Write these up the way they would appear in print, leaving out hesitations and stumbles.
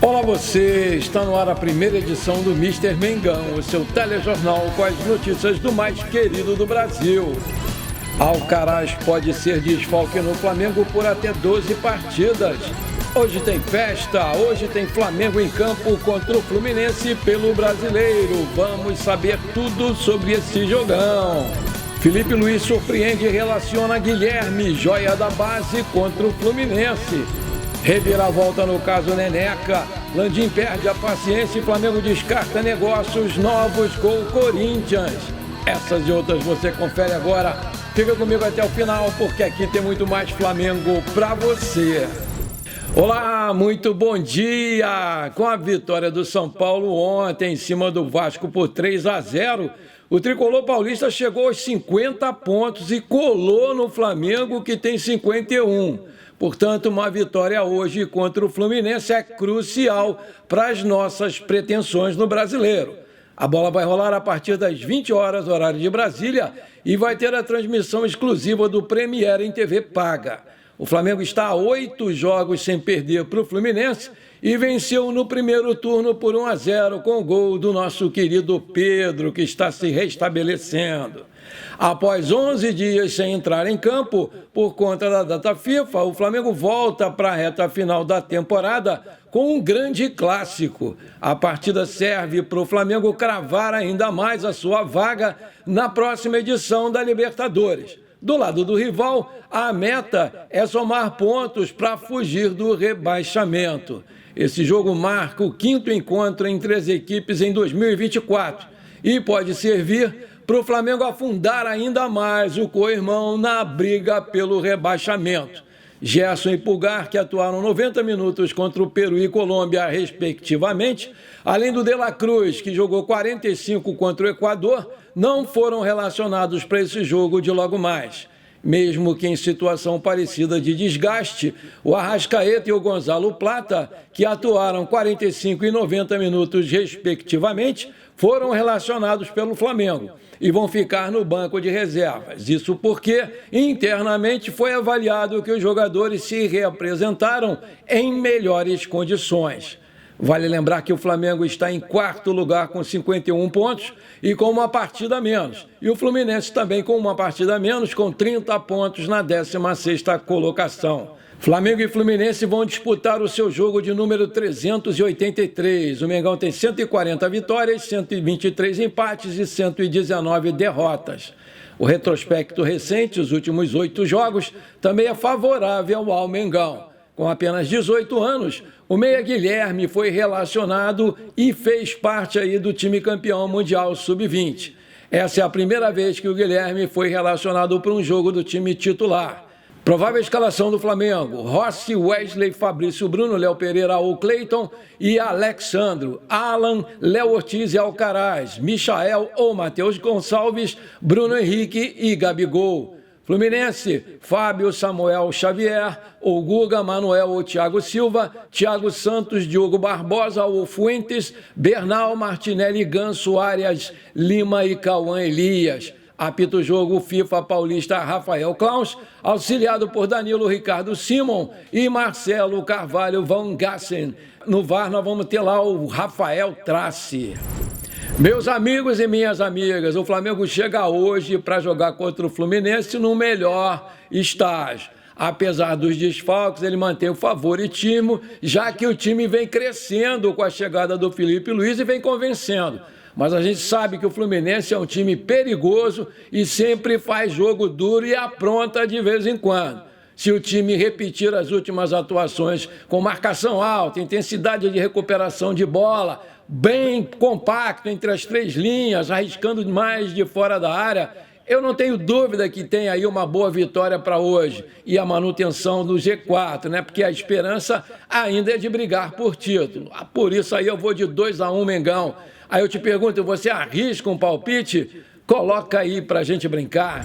Olá você, está no ar a primeira edição do Mister Mengão, o seu telejornal com as notícias do mais querido do Brasil. Alcaraz pode ser desfalque no Flamengo por até 12 partidas. Hoje tem festa, hoje tem Flamengo em campo contra o Fluminense pelo Brasileiro. Vamos saber tudo sobre esse jogão. Felipe Luiz surpreende e relaciona Guilherme, joia da base, contra o Fluminense. Reviravolta no caso Neneca, Landim perde a paciência e Flamengo descarta negócios novos com o Corinthians. Essas e outras você confere agora. Fica comigo até o final, porque aqui tem muito mais Flamengo pra você. Olá, muito bom dia! Com a vitória do São Paulo ontem em cima do Vasco por 3-0, o tricolor paulista chegou aos 50 pontos e colou no Flamengo, que tem 51. Portanto, uma vitória hoje contra o Fluminense é crucial para as nossas pretensões no Brasileiro. A bola vai rolar a partir das 20 horas, horário de Brasília, e vai ter a transmissão exclusiva do Premier em TV paga. O Flamengo está a 8 jogos sem perder para o Fluminense e venceu no primeiro turno por 1-0 com o gol do nosso querido Pedro, que está se restabelecendo. Após 11 dias sem entrar em campo, por conta da data FIFA, o Flamengo volta para a reta final da temporada com um grande clássico. A partida serve para o Flamengo cravar ainda mais a sua vaga na próxima edição da Libertadores. Do lado do rival, a meta é somar pontos para fugir do rebaixamento. Esse jogo marca o 5º encontro entre as equipes em 2024 e pode servir para o Flamengo afundar ainda mais o co-irmão na briga pelo rebaixamento. Gerson e Pulgar, que atuaram 90 minutos contra o Peru e Colômbia, respectivamente, além do De La Cruz, que jogou 45 contra o Equador, não foram relacionados para esse jogo de logo mais. Mesmo que em situação parecida de desgaste, o Arrascaeta e o Gonzalo Plata, que atuaram 45 e 90 minutos, respectivamente, foram relacionados pelo Flamengo e vão ficar no banco de reservas. Isso porque, internamente, foi avaliado que os jogadores se reapresentaram em melhores condições. Vale lembrar que o Flamengo está em 4º lugar com 51 pontos e com uma partida a menos. E o Fluminense também com uma partida a menos, com 30 pontos na 16ª colocação. Flamengo e Fluminense vão disputar o seu jogo de número 383. O Mengão tem 140 vitórias, 123 empates e 119 derrotas. O retrospecto recente, os últimos 8 jogos, também é favorável ao Mengão. Com apenas 18 anos, o meia Guilherme foi relacionado e fez parte aí do time campeão mundial sub-20. Essa é a primeira vez que o Guilherme foi relacionado para um jogo do time titular. Provável escalação do Flamengo: Rossi, Wesley, Fabrício Bruno, Léo Pereira ou Cleiton e Alexandro, Alan, Léo Ortiz e Alcaraz, Michael ou Matheus Gonçalves, Bruno Henrique e Gabigol. Fluminense: Fábio, Samuel Xavier, ou Guga, Manuel ou Thiago Silva, Thiago Santos, Diogo Barbosa ou Fuentes, Bernal, Martinelli, Ganso, Arias, Lima e Cauã Elias. Apita o jogo FIFA paulista Rafael Claus, auxiliado por Danilo Ricardo Simon e Marcelo Carvalho Van Gassen. No VAR nós vamos ter lá o Rafael Trace. Meus amigos e minhas amigas, o Flamengo chega hoje para jogar contra o Fluminense no melhor estágio. Apesar dos desfalques, ele mantém o favoritismo, já que o time vem crescendo com a chegada do Felipe Luiz e vem convencendo. Mas a gente sabe que o Fluminense é um time perigoso e sempre faz jogo duro e apronta de vez em quando. Se o time repetir as últimas atuações com marcação alta, intensidade de recuperação de bola, bem compacto entre as 3 linhas, arriscando mais de fora da área, eu não tenho dúvida que tem aí uma boa vitória para hoje e a manutenção do G4, né? Porque a esperança ainda é de brigar por título. Por isso aí eu vou de 2-1 Mengão. Aí eu te pergunto, você arrisca um palpite? Coloca aí pra gente brincar.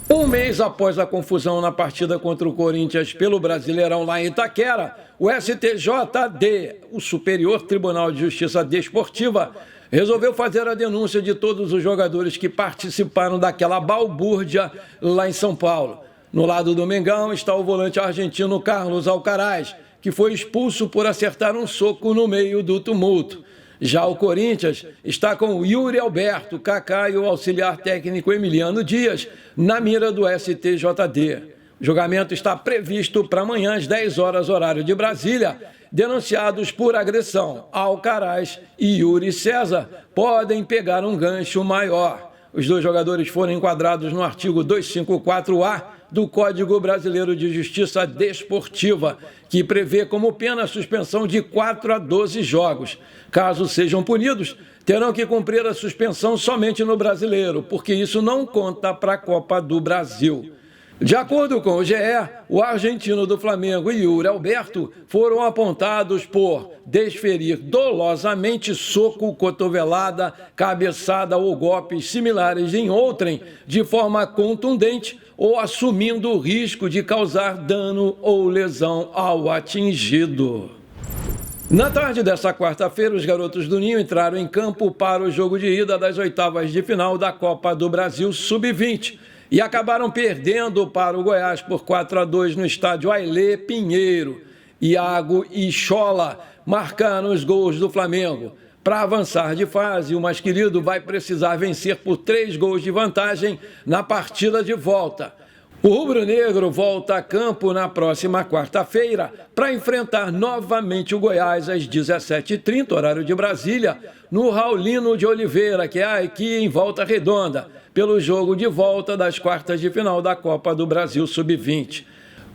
Um mês após a confusão na partida contra o Corinthians pelo Brasileirão lá em Itaquera, o STJD, o Superior Tribunal de Justiça Desportiva, resolveu fazer a denúncia de todos os jogadores que participaram daquela balbúrdia lá em São Paulo. No lado do Mengão está o volante argentino Carlos Alcaraz, que foi expulso por acertar um soco no meio do tumulto. Já o Corinthians está com o Yuri Alberto, Kaká e o auxiliar técnico Emiliano Dias na mira do STJD. O julgamento está previsto para amanhã às 10 horas, horário de Brasília. Denunciados por agressão, Alcaraz e Yuri César podem pegar um gancho maior. Os dois jogadores foram enquadrados no artigo 254-A do Código Brasileiro de Justiça Desportiva, que prevê como pena a suspensão de 4 a 12 jogos. Caso sejam punidos, terão que cumprir a suspensão somente no Brasileiro, porque isso não conta para a Copa do Brasil. De acordo com o GE, o argentino do Flamengo e Yuri Alberto foram apontados por desferir dolosamente soco, cotovelada, cabeçada ou golpes similares em outrem de forma contundente ou assumindo o risco de causar dano ou lesão ao atingido. Na tarde desta quarta-feira, os garotos do Ninho entraram em campo para o jogo de ida das oitavas de final da Copa do Brasil Sub-20 e acabaram perdendo para o Goiás por 4 a 2 no estádio Ailê Pinheiro. Iago e Chola marcaram os gols do Flamengo. Para avançar de fase, o mais querido vai precisar vencer por 3 gols de vantagem na partida de volta. O rubro-negro volta a campo na próxima quarta-feira para enfrentar novamente o Goiás às 17h30, horário de Brasília, no Raulino de Oliveira, que é aqui em Volta Redonda, pelo jogo de volta das quartas de final da Copa do Brasil Sub-20.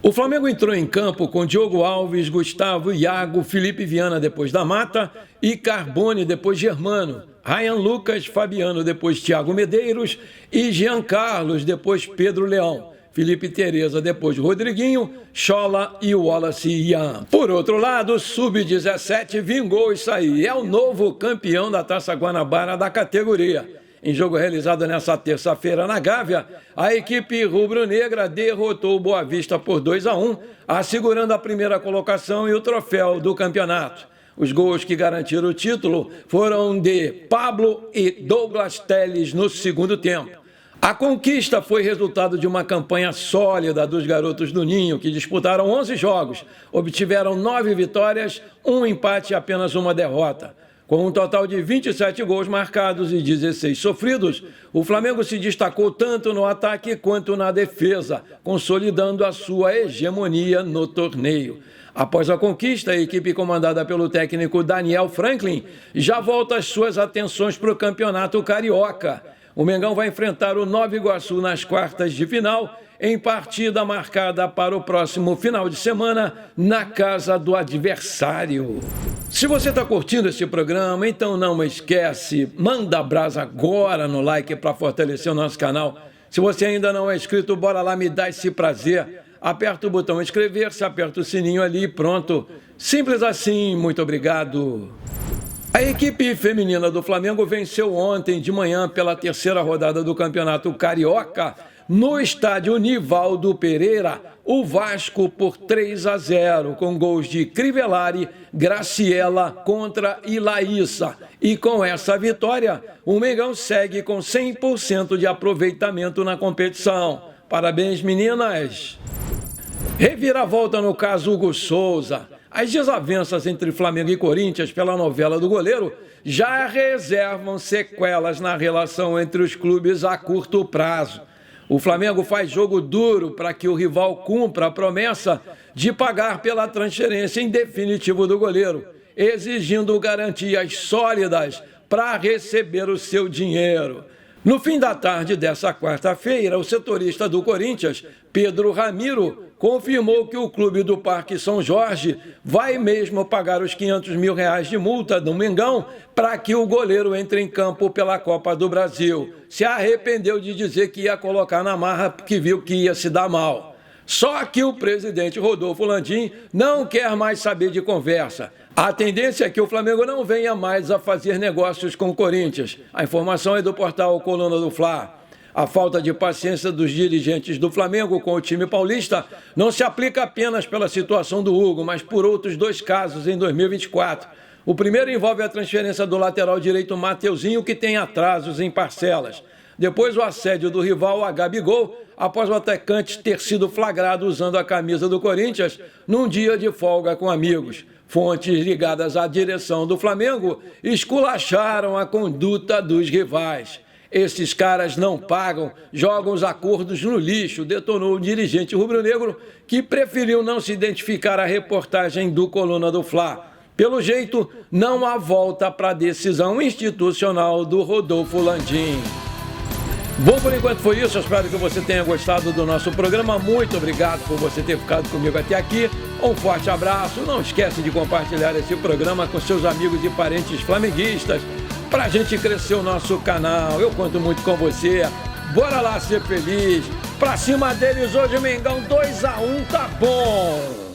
O Flamengo entrou em campo com Diogo Alves, Gustavo, Iago, Felipe Viana depois da Mata e Carbone depois Germano, Ryan Lucas, Fabiano depois Thiago Medeiros e Jean Carlos depois Pedro Leão. Felipe Tereza, depois Rodriguinho, Chola e Wallace Ian. Por outro lado, o Sub-17 vingou isso aí. É o novo campeão da Taça Guanabara da categoria. Em jogo realizado nesta terça-feira na Gávea, a equipe rubro-negra derrotou o Boa Vista por 2 a 1, assegurando a primeira colocação e o troféu do campeonato. Os gols que garantiram o título foram de Pablo e Douglas Telles no segundo tempo. A conquista foi resultado de uma campanha sólida dos garotos do Ninho, que disputaram 11 jogos, obtiveram 9 vitórias, 1 empate e apenas 1 derrota. Com um total de 27 gols marcados e 16 sofridos, o Flamengo se destacou tanto no ataque quanto na defesa, consolidando a sua hegemonia no torneio. Após a conquista, a equipe comandada pelo técnico Daniel Franklin já volta as suas atenções para o Campeonato Carioca. O Mengão vai enfrentar o Nova Iguaçu nas quartas de final, em partida marcada para o próximo final de semana, na casa do adversário. Se você está curtindo esse programa, então não esquece, manda brasa agora no like para fortalecer o nosso canal. Se você ainda não é inscrito, bora lá me dar esse prazer. Aperta o botão inscrever-se, aperta o sininho ali e pronto. Simples assim, muito obrigado. A equipe feminina do Flamengo venceu ontem de manhã pela terceira rodada do Campeonato Carioca no estádio Nivaldo Pereira, o Vasco por 3 a 0, com gols de Crivellari, Graciela, Contra e Laíssa. E com essa vitória, o Mengão segue com 100% de aproveitamento na competição. Parabéns, meninas! Reviravolta no caso Hugo Souza. As desavenças entre Flamengo e Corinthians pela novela do goleiro já reservam sequelas na relação entre os clubes a curto prazo. O Flamengo faz jogo duro para que o rival cumpra a promessa de pagar pela transferência em definitivo do goleiro, exigindo garantias sólidas para receber o seu dinheiro. No fim da tarde dessa quarta-feira, o setorista do Corinthians, Pedro Ramiro, confirmou que o clube do Parque São Jorge vai mesmo pagar os R$500 mil de multa do Mengão para que o goleiro entre em campo pela Copa do Brasil. Se arrependeu de dizer que ia colocar na marra porque viu que ia se dar mal. Só que o presidente Rodolfo Landim não quer mais saber de conversa. A tendência é que o Flamengo não venha mais a fazer negócios com o Corinthians. A informação é do portal Coluna do Fla. A falta de paciência dos dirigentes do Flamengo com o time paulista não se aplica apenas pela situação do Hugo, mas por outros 2 casos em 2024. O primeiro envolve a transferência do lateral direito Mateuzinho, que tem atrasos em parcelas. depois o assédio do rival, a Gabigol, após o atacante ter sido flagrado usando a camisa do Corinthians num dia de folga com amigos. Fontes ligadas à direção do Flamengo esculacharam a conduta dos rivais. Esses caras não pagam, jogam os acordos no lixo, detonou o dirigente rubro-negro, que preferiu não se identificar à reportagem do Coluna do Fla. Pelo jeito, não há volta para a decisão institucional do Rodolfo Landim. Bom, por enquanto foi isso. Eu espero que você tenha gostado do nosso programa. Muito obrigado por você ter ficado comigo até aqui. Um forte abraço. Não esquece de compartilhar esse programa com seus amigos e parentes flamenguistas para a gente crescer o nosso canal. Eu conto muito com você. Bora lá ser feliz. Pra cima deles hoje, Mengão 2-1, tá bom.